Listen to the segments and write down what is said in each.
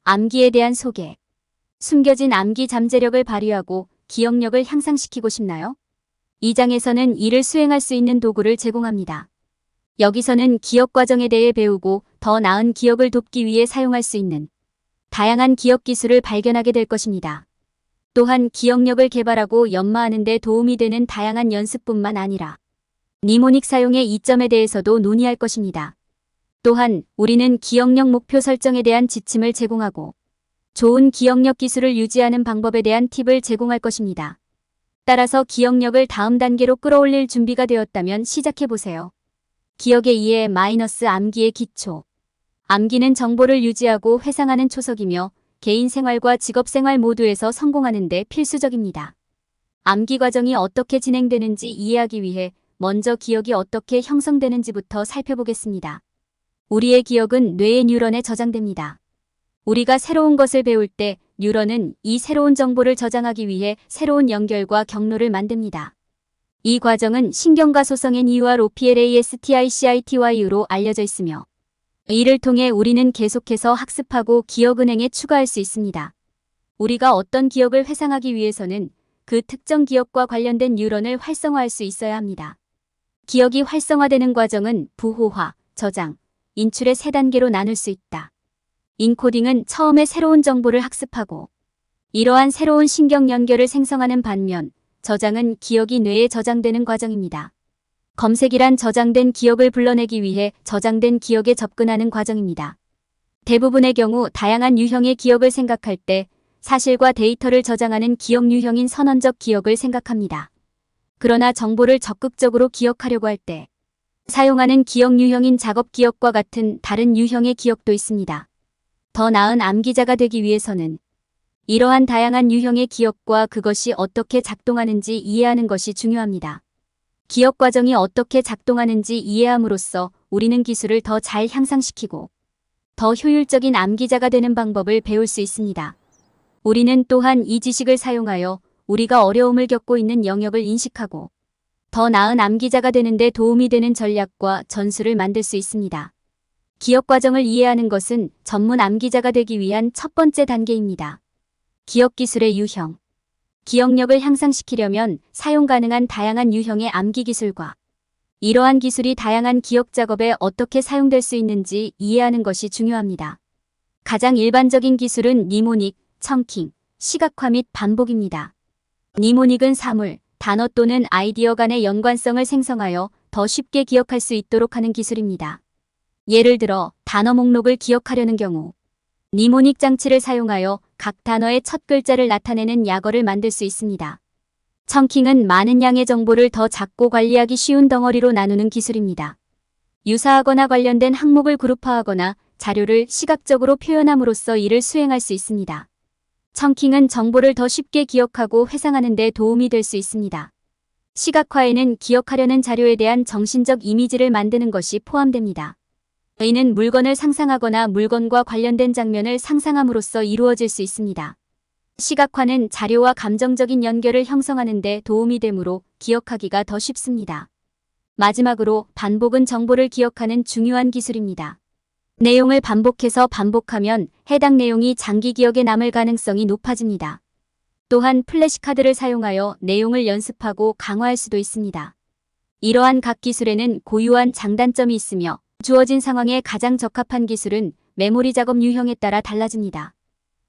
암기에 대한 소개. 숨겨진 암기 잠재력을 발휘하고 기억력을 향상시키고 싶나요? 이 장에서는 이를 수행할 수 있는 도구를 제공합니다. 여기서는 기억 과정에 대해 배우고 더 나은 기억을 돕기 위해 사용할 수 있는 다양한 기억 기술을 발견하게 될 것입니다. 또한 기억력을 개발하고 연마하는 데 도움이 되는 다양한 연습뿐만 아니라 니모닉 사용의 이점에 대해서도 논의할 것입니다. 또한 우리는 기억력 목표 설정에 대한 지침을 제공하고 좋은 기억력 기술을 유지하는 방법에 대한 팁을 제공할 것입니다. 따라서 기억력을 다음 단계로 끌어올릴 준비가 되었다면 시작해보세요. 기억에 의해 마이너스 암기의 기초. 암기는 정보를 유지하고 회상하는 초석이며 개인 생활과 직업 생활 모두에서 성공하는 데 필수적입니다. 암기 과정이 어떻게 진행되는지 이해하기 위해 먼저 기억이 어떻게 형성되는지부터 살펴보겠습니다. 우리의 기억은 뇌의 뉴런에 저장됩니다. 우리가 새로운 것을 배울 때 뉴런은 이 새로운 정보를 저장하기 위해 새로운 연결과 경로를 만듭니다. 이 과정은 신경가소성 NEUROPLASTICITY로 알려져 있으며 이를 통해 우리는 계속해서 학습하고 기억은행에 추가할 수 있습니다. 우리가 어떤 기억을 회상하기 위해서는 그 특정 기억과 관련된 뉴런을 활성화할 수 있어야 합니다. 기억이 활성화되는 과정은 부호화, 저장, 인출의 3단계로 나눌 수 있다. 인코딩은 처음에 새로운 정보를 학습하고 이러한 새로운 신경 연결을 생성하는 반면 저장은 기억이 뇌에 저장되는 과정입니다. 검색이란 저장된 기억을 불러내기 위해 저장된 기억에 접근하는 과정입니다. 대부분의 경우 다양한 유형의 기억을 생각할 때 사실과 데이터를 저장하는 기억 유형인 선언적 기억을 생각합니다. 그러나 정보를 적극적으로 기억하려고 할 때 사용하는 기억 유형인 작업 기억과 같은 다른 유형의 기억도 있습니다. 더 나은 암기자가 되기 위해서는 이러한 다양한 유형의 기억과 그것이 어떻게 작동하는지 이해하는 것이 중요합니다. 기억 과정이 어떻게 작동하는지 이해함으로써 우리는 기술을 더 잘 향상시키고 더 효율적인 암기자가 되는 방법을 배울 수 있습니다. 우리는 또한 이 지식을 사용하여 우리가 어려움을 겪고 있는 영역을 인식하고 더 나은 암기자가 되는 데 도움이 되는 전략과 전술을 만들 수 있습니다. 기억 과정을 이해하는 것은 전문 암기자가 되기 위한 첫 번째 단계입니다. 기억 기술의 유형. 기억력을 향상시키려면 사용 가능한 다양한 유형의 암기 기술과 이러한 기술이 다양한 기억 작업에 어떻게 사용될 수 있는지 이해하는 것이 중요합니다. 가장 일반적인 기술은 니모닉, 청킹, 시각화 및 반복입니다. 니모닉은 사물, 단어 또는 아이디어 간의 연관성을 생성하여 더 쉽게 기억할 수 있도록 하는 기술입니다. 예를 들어 단어 목록을 기억하려는 경우 니모닉 장치를 사용하여 각 단어의 첫 글자를 나타내는 약어를 만들 수 있습니다. 청킹은 많은 양의 정보를 더 작고 관리하기 쉬운 덩어리로 나누는 기술입니다. 유사하거나 관련된 항목을 그룹화하거나 자료를 시각적으로 표현함으로써 이를 수행할 수 있습니다. 청킹은 정보를 더 쉽게 기억하고 회상하는 데 도움이 될 수 있습니다. 시각화에는 기억하려는 자료에 대한 정신적 이미지를 만드는 것이 포함됩니다. 이는 물건을 상상하거나 물건과 관련된 장면을 상상함으로써 이루어질 수 있습니다. 시각화는 자료와 감정적인 연결을 형성하는 데 도움이 되므로 기억하기가 더 쉽습니다. 마지막으로 반복은 정보를 기억하는 중요한 기술입니다. 내용을 반복해서 반복하면 해당 내용이 장기 기억에 남을 가능성이 높아집니다. 또한 플래시카드를 사용하여 내용을 연습하고 강화할 수도 있습니다. 이러한 각 기술에는 고유한 장단점이 있으며 주어진 상황에 가장 적합한 기술은 메모리 작업 유형에 따라 달라집니다.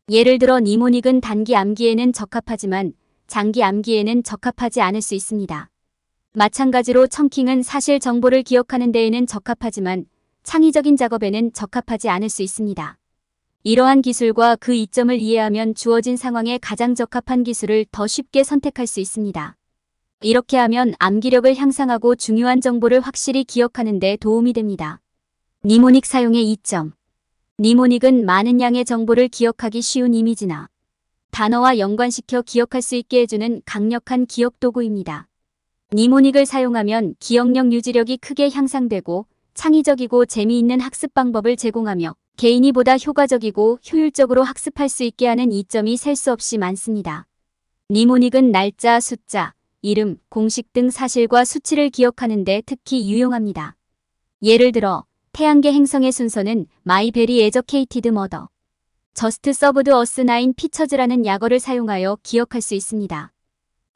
예를 들어 니모닉은 단기 암기에는 적합하지만 장기 암기에는 적합하지 않을 수 있습니다. 마찬가지로 청킹은 사실 정보를 기억하는 데에는 적합하지만 창의적인 작업에는 적합하지 않을 수 있습니다. 이러한 기술과 그 이점을 이해하면 주어진 상황에 가장 적합한 기술을 더 쉽게 선택할 수 있습니다. 이렇게 하면 암기력을 향상하고 중요한 정보를 확실히 기억하는 데 도움이 됩니다. 니모닉 사용의 이점. 니모닉은 많은 양의 정보를 기억하기 쉬운 이미지나 단어와 연관시켜 기억할 수 있게 해주는 강력한 기억 도구입니다. 니모닉을 사용하면 기억력 유지력이 크게 향상되고 창의적이고 재미있는 학습 방법을 제공하며 개인이 보다 효과적이고 효율적으로 학습할 수 있게 하는 이점이 셀 수 없이 많습니다. 니모닉은 날짜, 숫자, 이름, 공식 등 사실과 수치를 기억하는 데 특히 유용합니다. 예를 들어 태양계 행성의 순서는 My Very Educated Mother, Just served us 9 pictures라는 약어를 사용하여 기억할 수 있습니다.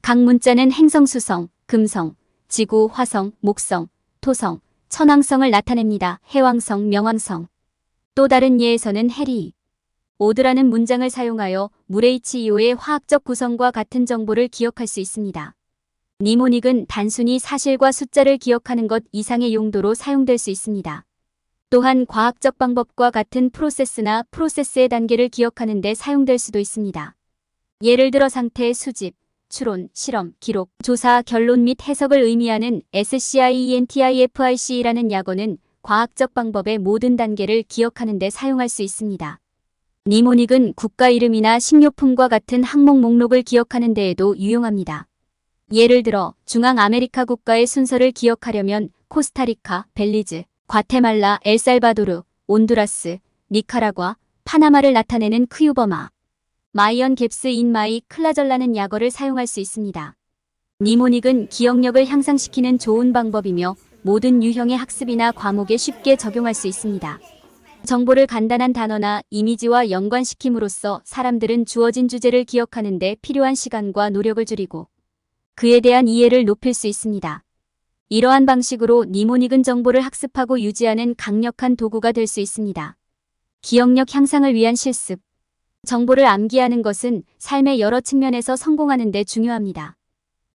각 문자는 행성 수성, 금성, 지구, 화성, 목성, 토성, 천왕성을 나타냅니다. 해왕성, 명왕성. 또 다른 예에서는 해리, 오드라는 문장을 사용하여 물 H2O의 화학적 구성과 같은 정보를 기억할 수 있습니다. 니모닉은 단순히 사실과 숫자를 기억하는 것 이상의 용도로 사용될 수 있습니다. 또한 과학적 방법과 같은 프로세스나 프로세스의 단계를 기억하는 데 사용될 수도 있습니다. 예를 들어 상태, 수집, 추론, 실험, 기록, 조사, 결론 및 해석을 의미하는 SCIENTIFIC라는 약어는 과학적 방법의 모든 단계를 기억하는 데 사용할 수 있습니다. 니모닉은 국가 이름이나 식료품과 같은 항목 목록을 기억하는 데에도 유용합니다. 예를 들어 중앙 아메리카 국가의 순서를 기억하려면 코스타리카, 벨리즈, 과테말라, 엘살바도르, 온두라스, 니카라과, 파나마를 나타내는 크유버마, 마이언 갭스 인 마이 클라절라는 약어를 사용할 수 있습니다. 니모닉은 기억력을 향상시키는 좋은 방법이며 모든 유형의 학습이나 과목에 쉽게 적용할 수 있습니다. 정보를 간단한 단어나 이미지와 연관시킴으로써 사람들은 주어진 주제를 기억하는 데 필요한 시간과 노력을 줄이고 그에 대한 이해를 높일 수 있습니다. 이러한 방식으로 니모닉은 정보를 학습하고 유지하는 강력한 도구가 될 수 있습니다. 기억력 향상을 위한 실습. 정보를 암기하는 것은 삶의 여러 측면에서 성공하는 데 중요합니다.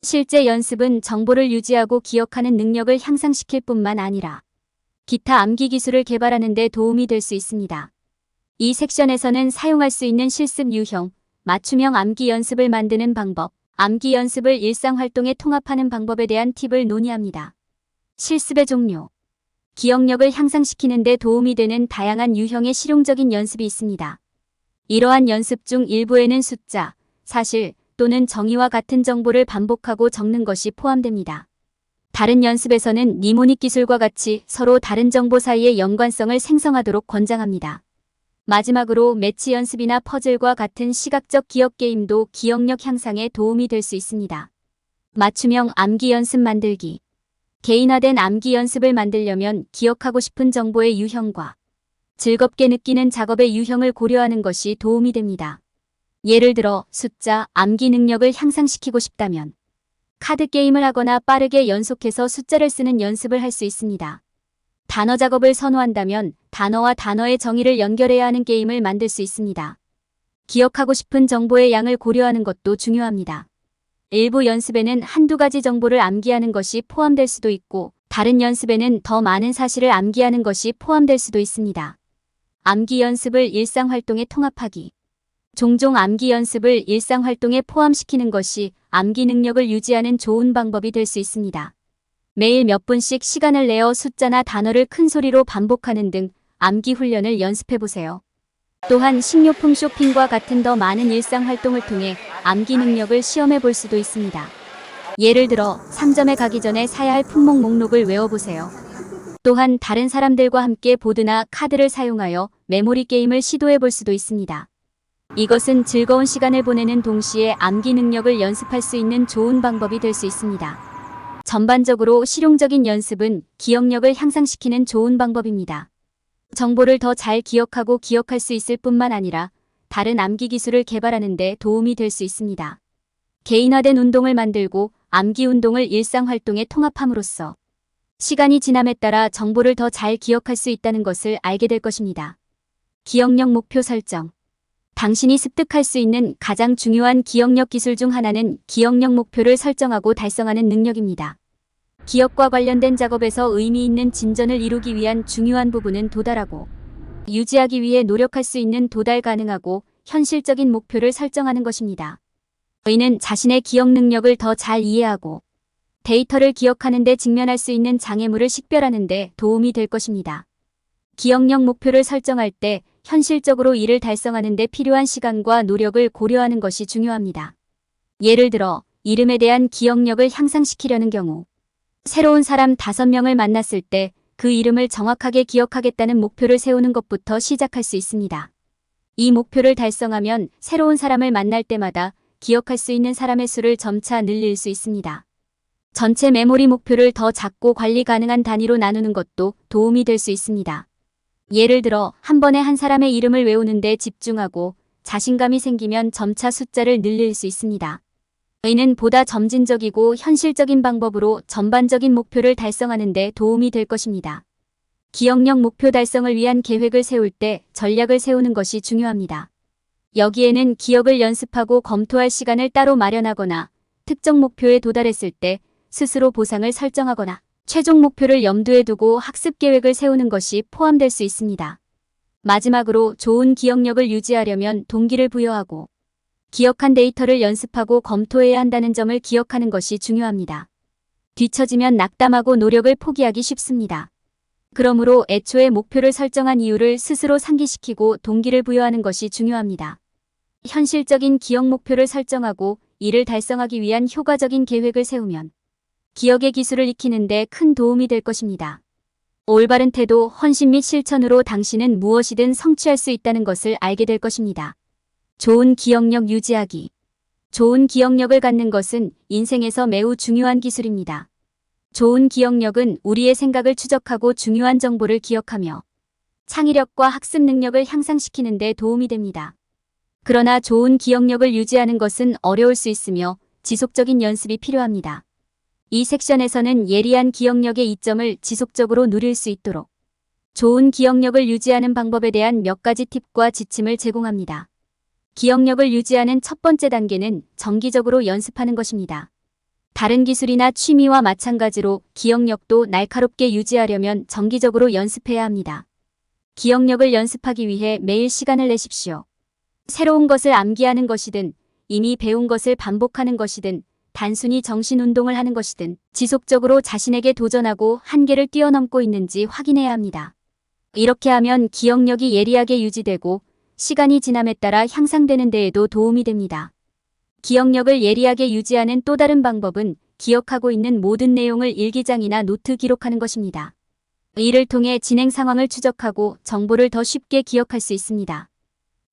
실제 연습은 정보를 유지하고 기억하는 능력을 향상시킬 뿐만 아니라 기타 암기 기술을 개발하는 데 도움이 될 수 있습니다. 이 섹션에서는 사용할 수 있는 실습 유형, 맞춤형 암기 연습을 만드는 방법, 암기 연습을 일상활동에 통합하는 방법에 대한 팁을 논의합니다. 실습의 종류. 기억력을 향상시키는 데 도움이 되는 다양한 유형의 실용적인 연습이 있습니다. 이러한 연습 중 일부에는 숫자, 사실 또는 정의와 같은 정보를 반복하고 적는 것이 포함됩니다. 다른 연습에서는 니모닉 기술과 같이 서로 다른 정보 사이의 연관성을 생성하도록 권장합니다. 마지막으로 매치 연습이나 퍼즐과 같은 시각적 기억 게임도 기억력 향상에 도움이 될 수 있습니다. 맞춤형 암기 연습 만들기. 개인화된 암기 연습을 만들려면 기억하고 싶은 정보의 유형과 즐겁게 느끼는 작업의 유형을 고려하는 것이 도움이 됩니다. 예를 들어 숫자, 암기 능력을 향상시키고 싶다면 카드 게임을 하거나 빠르게 연속해서 숫자를 쓰는 연습을 할 수 있습니다. 단어 작업을 선호한다면 단어와 단어의 정의를 연결해야 하는 게임을 만들 수 있습니다. 기억하고 싶은 정보의 양을 고려하는 것도 중요합니다. 일부 연습에는 한두 가지 정보를 암기하는 것이 포함될 수도 있고 다른 연습에는 더 많은 사실을 암기하는 것이 포함될 수도 있습니다. 암기 연습을 일상활동에 통합하기. 종종 암기 연습을 일상활동에 포함시키는 것이 암기 능력을 유지하는 좋은 방법이 될 수 있습니다. 매일 몇 분씩 시간을 내어 숫자나 단어를 큰 소리로 반복하는 등 암기 훈련을 연습해보세요. 또한 식료품 쇼핑과 같은 더 많은 일상활동을 통해 암기 능력을 시험해볼 수도 있습니다. 예를 들어 상점에 가기 전에 사야 할 품목 목록을 외워보세요. 또한 다른 사람들과 함께 보드나 카드를 사용하여 메모리 게임을 시도해볼 수도 있습니다. 이것은 즐거운 시간을 보내는 동시에 암기 능력을 연습할 수 있는 좋은 방법이 될 수 있습니다. 전반적으로 실용적인 연습은 기억력을 향상시키는 좋은 방법입니다. 정보를 더 잘 기억하고 기억할 수 있을 뿐만 아니라 다른 암기 기술을 개발하는 데 도움이 될 수 있습니다. 개인화된 운동을 만들고 암기 운동을 일상활동에 통합함으로써 시간이 지남에 따라 정보를 더 잘 기억할 수 있다는 것을 알게 될 것입니다. 기억력 목표 설정. 당신이 습득할 수 있는 가장 중요한 기억력 기술 중 하나는 기억력 목표를 설정하고 달성하는 능력입니다. 기억과 관련된 작업에서 의미 있는 진전을 이루기 위한 중요한 부분은 도달하고 유지하기 위해 노력할 수 있는 도달 가능하고 현실적인 목표를 설정하는 것입니다. 저희는 자신의 기억 능력을 더 잘 이해하고 데이터를 기억하는 데 직면할 수 있는 장애물을 식별하는 데 도움이 될 것입니다. 기억력 목표를 설정할 때 현실적으로 이를 달성하는 데 필요한 시간과 노력을 고려하는 것이 중요합니다. 예를 들어 이름에 대한 기억력을 향상시키려는 경우 새로운 사람 5명을 만났을 때 그 이름을 정확하게 기억하겠다는 목표를 세우는 것부터 시작할 수 있습니다. 이 목표를 달성하면 새로운 사람을 만날 때마다 기억할 수 있는 사람의 수를 점차 늘릴 수 있습니다. 전체 메모리 목표를 더 작고 관리 가능한 단위로 나누는 것도 도움이 될 수 있습니다. 예를 들어 한 번에 한 사람의 이름을 외우는데 집중하고 자신감이 생기면 점차 숫자를 늘릴 수 있습니다. 이는 보다 점진적이고 현실적인 방법으로 전반적인 목표를 달성하는 데 도움이 될 것입니다. 기억력 목표 달성을 위한 계획을 세울 때 전략을 세우는 것이 중요합니다. 여기에는 기억을 연습하고 검토할 시간을 따로 마련하거나 특정 목표에 도달했을 때 스스로 보상을 설정하거나 최종 목표를 염두에 두고 학습 계획을 세우는 것이 포함될 수 있습니다. 마지막으로 좋은 기억력을 유지하려면 동기를 부여하고 기억한 데이터를 연습하고 검토해야 한다는 점을 기억하는 것이 중요합니다. 뒤처지면 낙담하고 노력을 포기하기 쉽습니다. 그러므로 애초에 목표를 설정한 이유를 스스로 상기시키고 동기를 부여하는 것이 중요합니다. 현실적인 기억 목표를 설정하고 이를 달성하기 위한 효과적인 계획을 세우면 기억의 기술을 익히는 데 큰 도움이 될 것입니다. 올바른 태도, 헌신 및 실천으로 당신은 무엇이든 성취할 수 있다는 것을 알게 될 것입니다. 좋은 기억력 유지하기. 좋은 기억력을 갖는 것은 인생에서 매우 중요한 기술입니다. 좋은 기억력은 우리의 생각을 추적하고 중요한 정보를 기억하며 창의력과 학습 능력을 향상시키는 데 도움이 됩니다. 그러나 좋은 기억력을 유지하는 것은 어려울 수 있으며 지속적인 연습이 필요합니다. 이 섹션에서는 예리한 기억력의 이점을 지속적으로 누릴 수 있도록 좋은 기억력을 유지하는 방법에 대한 몇 가지 팁과 지침을 제공합니다. 기억력을 유지하는 첫 번째 단계는 정기적으로 연습하는 것입니다. 다른 기술이나 취미와 마찬가지로 기억력도 날카롭게 유지하려면 정기적으로 연습해야 합니다. 기억력을 연습하기 위해 매일 시간을 내십시오. 새로운 것을 암기하는 것이든 이미 배운 것을 반복하는 것이든 단순히 정신운동을 하는 것이든 지속적으로 자신에게 도전하고 한계를 뛰어넘고 있는지 확인해야 합니다. 이렇게 하면 기억력이 예리하게 유지되고 시간이 지남에 따라 향상되는 데에도 도움이 됩니다. 기억력을 예리하게 유지하는 또 다른 방법은 기억하고 있는 모든 내용을 일기장이나 노트 기록하는 것입니다. 이를 통해 진행 상황을 추적하고 정보를 더 쉽게 기억할 수 있습니다.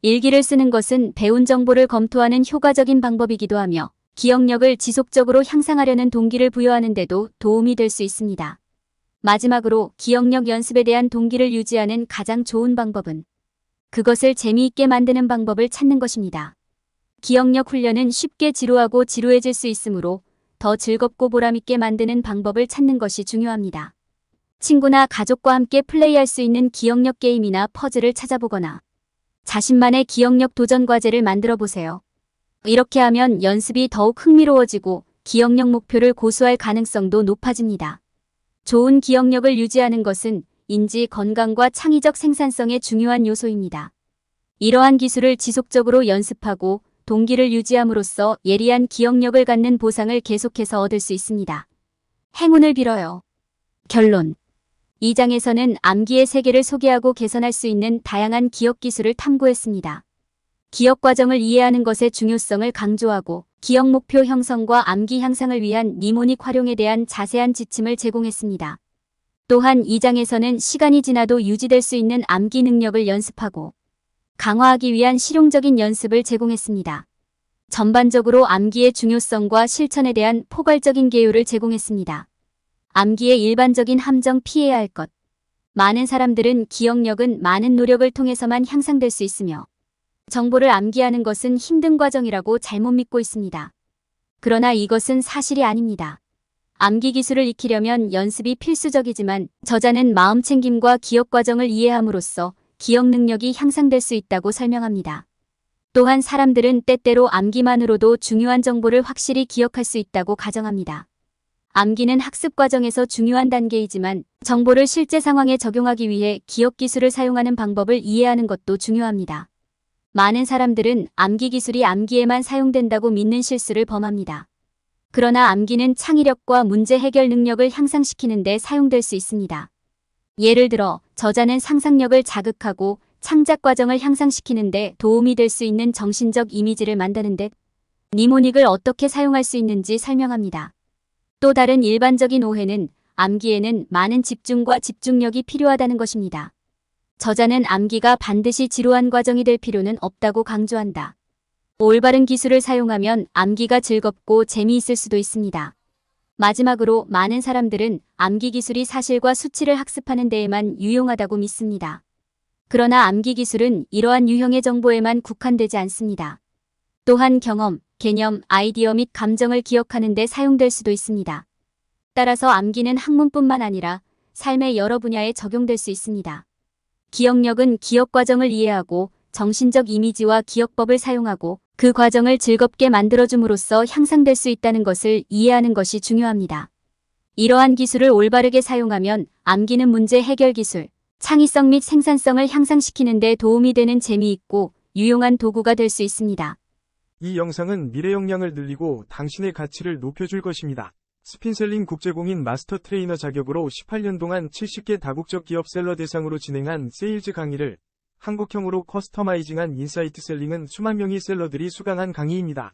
일기를 쓰는 것은 배운 정보를 검토하는 효과적인 방법이기도 하며 기억력을 지속적으로 향상하려는 동기를 부여하는 데도 도움이 될 수 있습니다. 마지막으로 기억력 연습에 대한 동기를 유지하는 가장 좋은 방법은 그것을 재미있게 만드는 방법을 찾는 것입니다. 기억력 훈련은 쉽게 지루하고 지루해질 수 있으므로 더 즐겁고 보람있게 만드는 방법을 찾는 것이 중요합니다. 친구나 가족과 함께 플레이할 수 있는 기억력 게임이나 퍼즐을 찾아보거나 자신만의 기억력 도전 과제를 만들어 보세요. 이렇게 하면 연습이 더욱 흥미로워지고 기억력 목표를 고수할 가능성도 높아집니다. 좋은 기억력을 유지하는 것은 인지 건강과 창의적 생산성의 중요한 요소입니다. 이러한 기술을 지속적으로 연습하고 동기를 유지함으로써 예리한 기억력을 갖는 보상을 계속해서 얻을 수 있습니다. 행운을 빌어요. 결론. 이 장에서는 암기의 세계를 소개하고 개선할 수 있는 다양한 기억 기술을 탐구했습니다. 기억 과정을 이해하는 것의 중요성을 강조하고 기억 목표 형성과 암기 향상을 위한 니모닉 활용에 대한 자세한 지침을 제공했습니다. 또한 이 장에서는 시간이 지나도 유지될 수 있는 암기 능력을 연습하고 강화하기 위한 실용적인 연습을 제공했습니다. 전반적으로 암기의 중요성과 실천에 대한 포괄적인 개요를 제공했습니다. 암기의 일반적인 함정 피해야 할 것. 많은 사람들은 기억력은 많은 노력을 통해서만 향상될 수 있으며 정보를 암기하는 것은 힘든 과정이라고 잘못 믿고 있습니다. 그러나 이것은 사실이 아닙니다. 암기 기술을 익히려면 연습이 필수적이지만 저자는 마음챙김과 기억 과정을 이해함으로써 기억 능력이 향상될 수 있다고 설명합니다. 또한 사람들은 때때로 암기만으로도 중요한 정보를 확실히 기억할 수 있다고 가정합니다. 암기는 학습 과정에서 중요한 단계이지만 정보를 실제 상황에 적용하기 위해 기억 기술을 사용하는 방법을 이해하는 것도 중요합니다. 많은 사람들은 암기 기술이 암기에만 사용된다고 믿는 실수를 범합니다. 그러나 암기는 창의력과 문제 해결 능력을 향상시키는 데 사용될 수 있습니다. 예를 들어 저자는 상상력을 자극하고 창작 과정을 향상시키는 데 도움이 될 수 있는 정신적 이미지를 만드는 데 니모닉을 어떻게 사용할 수 있는지 설명합니다. 또 다른 일반적인 오해는 암기에는 많은 집중과 집중력이 필요하다는 것입니다. 저자는 암기가 반드시 지루한 과정이 될 필요는 없다고 강조한다. 올바른 기술을 사용하면 암기가 즐겁고 재미있을 수도 있습니다. 마지막으로 많은 사람들은 암기 기술이 사실과 수치를 학습하는 데에만 유용하다고 믿습니다. 그러나 암기 기술은 이러한 유형의 정보에만 국한되지 않습니다. 또한 경험, 개념, 아이디어 및 감정을 기억하는 데 사용될 수도 있습니다. 따라서 암기는 학문뿐만 아니라 삶의 여러 분야에 적용될 수 있습니다. 기억력은 기억 과정을 이해하고 정신적 이미지와 기억법을 사용하고 그 과정을 즐겁게 만들어줌으로써 향상될 수 있다는 것을 이해하는 것이 중요합니다. 이러한 기술을 올바르게 사용하면 암기는 문제 해결 기술, 창의성 및 생산성을 향상시키는 데 도움이 되는 재미있고 유용한 도구가 될 수 있습니다. 이 영상은 미래 역량을 늘리고 당신의 가치를 높여줄 것입니다. 스핀셀링 국제공인 마스터 트레이너 자격으로 18년 동안 70개 다국적 기업 셀러 대상으로 진행한 세일즈 강의를 한국형으로 커스터마이징한 인사이트 셀링은 수만 명의 셀러들이 수강한 강의입니다.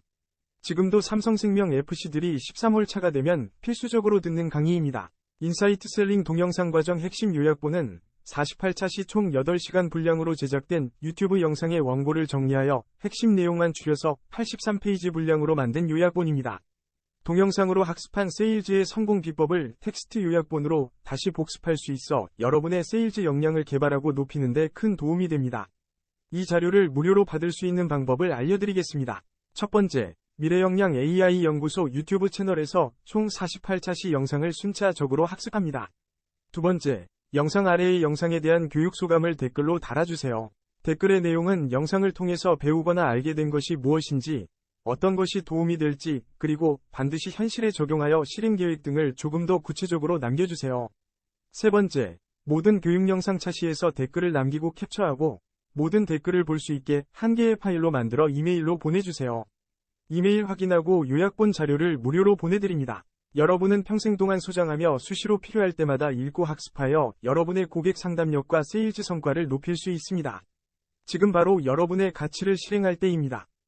지금도 삼성생명 FC들이 13월 차가 되면 필수적으로 듣는 강의입니다. 인사이트 셀링 동영상 과정 핵심 요약본은 48차 시 총 8시간 분량으로 제작된 유튜브 영상의 원고를 정리하여 핵심 내용만 줄여서 83페이지 분량으로 만든 요약본입니다. 동영상으로 학습한 세일즈의 성공 비법을 텍스트 요약본으로 다시 복습할 수 있어 여러분의 세일즈 역량을 개발하고 높이는 데 큰 도움이 됩니다. 이 자료를 무료로 받을 수 있는 방법을 알려드리겠습니다. 첫 번째, 미래역량 AI 연구소 유튜브 채널에서 총 48차 시 영상을 순차적으로 학습합니다. 두 번째, 영상 아래의 영상에 대한 교육 소감을 댓글로 달아주세요. 댓글의 내용은 영상을 통해서 배우거나 알게 된 것이 무엇인지, 어떤 것이 도움이 될지, 그리고 반드시 현실에 적용하여 실행 계획 등을 조금 더 구체적으로 남겨주세요. 세 번째, 모든 교육 영상 차시에서 댓글을 남기고 캡처하고 모든 댓글을 볼 수 있게 한 개의 파일로 만들어 이메일로 보내주세요. 이메일 확인하고 요약본 자료를 무료로 보내드립니다. 여러분은 평생 동안 소장하며 수시로 필요할 때마다 읽고 학습하여 여러분의 고객 상담력과 세일즈 성과를 높일 수 있습니다. 지금 바로 여러분의 가치를 실행할 때입니다.